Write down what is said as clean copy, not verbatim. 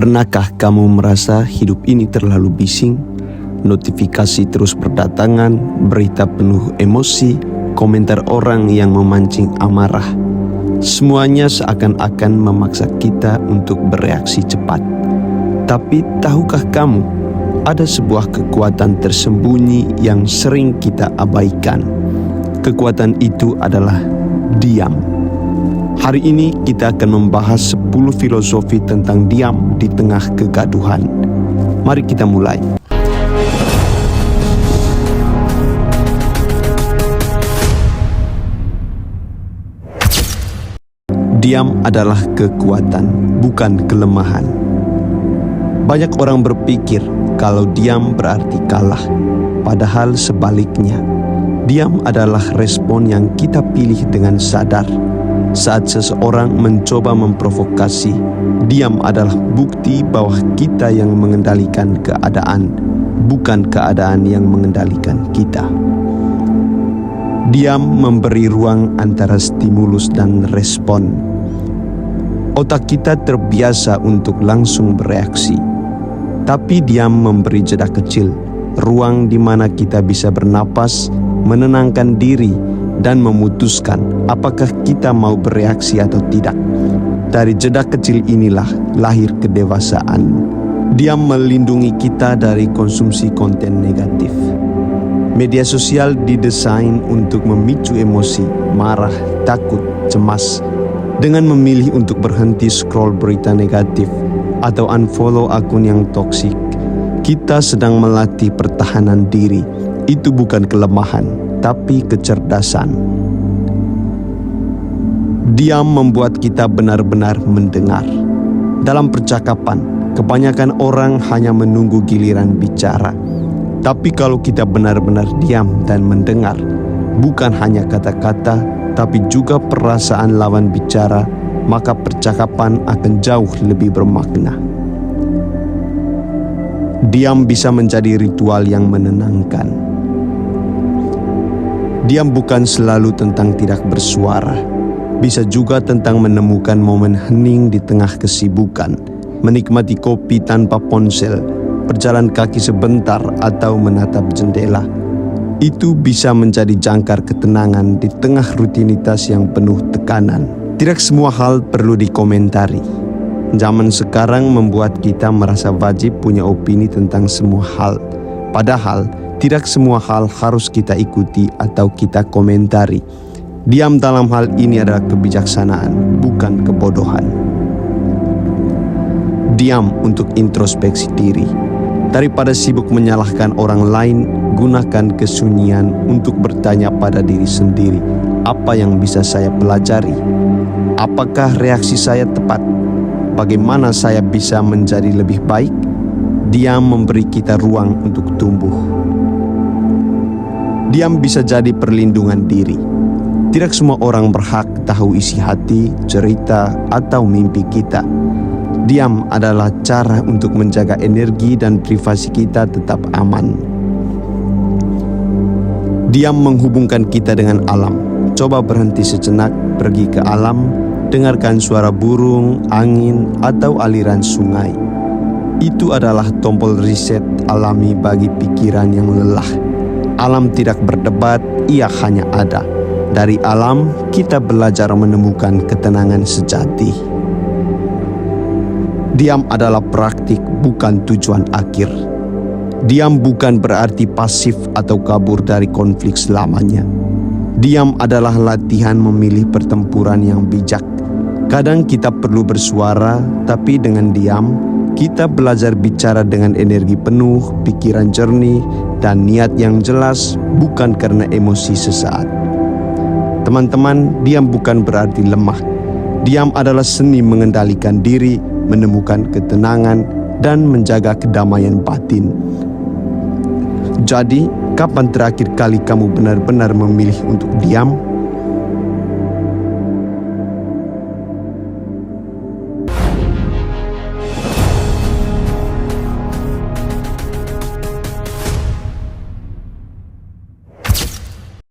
Pernahkah kamu merasa hidup ini terlalu bising? Notifikasi terus berdatangan, berita penuh emosi, komentar orang yang memancing amarah. Semuanya seakan-akan memaksa kita untuk bereaksi cepat. Tapi tahukah kamu, ada sebuah kekuatan tersembunyi yang sering kita abaikan. Kekuatan itu adalah diam. Hari ini kita akan membahas 10 filosofi tentang diam di tengah kegaduhan. Mari kita mulai. Diam adalah kekuatan, bukan kelemahan. Banyak orang berpikir kalau diam berarti kalah, padahal sebaliknya. Diam adalah respon yang kita pilih dengan sadar. Saat seseorang mencoba memprovokasi, diam adalah bukti bahwa kita yang mengendalikan keadaan, bukan keadaan yang mengendalikan kita. Diam memberi ruang antara stimulus dan respon. Otak kita terbiasa untuk langsung bereaksi, tapi diam memberi jeda kecil, ruang di mana kita bisa bernapas, menenangkan diri, dan memutuskan apakah kita mau bereaksi atau tidak. Dari jeda kecil inilah lahir kedewasaan. Diam melindungi kita dari konsumsi konten negatif. Media sosial didesain untuk memicu emosi, marah, takut, cemas. Dengan memilih untuk berhenti scroll berita negatif atau unfollow akun yang toksik, kita sedang melatih pertahanan diri. Itu bukan kelemahan, tapi kecerdasan. Diam membuat kita benar-benar mendengar. Dalam percakapan, kebanyakan orang hanya menunggu giliran bicara. Tapi kalau kita benar-benar diam dan mendengar, bukan hanya kata-kata, tapi juga perasaan lawan bicara, maka percakapan akan jauh lebih bermakna. Diam bisa menjadi ritual yang menenangkan. Diam bukan selalu tentang tidak bersuara. Bisa juga tentang menemukan momen hening di tengah kesibukan, menikmati kopi tanpa ponsel, berjalan kaki sebentar atau menatap jendela. Itu bisa menjadi jangkar ketenangan di tengah rutinitas yang penuh tekanan. Tidak semua hal perlu dikomentari. Zaman sekarang membuat kita merasa wajib punya opini tentang semua hal. Padahal, tidak semua hal harus kita ikuti atau kita komentari. Diam dalam hal ini adalah kebijaksanaan, bukan kebodohan. Diam untuk introspeksi diri. Daripada sibuk menyalahkan orang lain, gunakan kesunyian untuk bertanya pada diri sendiri, apa yang bisa saya pelajari? Apakah reaksi saya tepat? Bagaimana saya bisa menjadi lebih baik? Diam memberi kita ruang untuk tumbuh. Diam bisa jadi perlindungan diri. Tidak semua orang berhak tahu isi hati, cerita, atau mimpi kita. Diam adalah cara untuk menjaga energi dan privasi kita tetap aman. Diam menghubungkan kita dengan alam. Coba berhenti sejenak, pergi ke alam, dengarkan suara burung, angin, atau aliran sungai. Itu adalah tombol reset alami bagi pikiran yang lelah. Alam tidak berdebat, ia hanya ada. Dari alam, kita belajar menemukan ketenangan sejati. Diam adalah praktik, bukan tujuan akhir. Diam bukan berarti pasif atau kabur dari konflik selamanya. Diam adalah latihan memilih pertempuran yang bijak. Kadang kita perlu bersuara, tapi dengan diam, kita belajar bicara dengan energi penuh, pikiran jernih, dan niat yang jelas, bukan karena emosi sesaat. Teman-teman, diam bukan berarti lemah. Diam adalah seni mengendalikan diri, menemukan ketenangan, dan menjaga kedamaian batin. Jadi, kapan terakhir kali kamu benar-benar memilih untuk diam?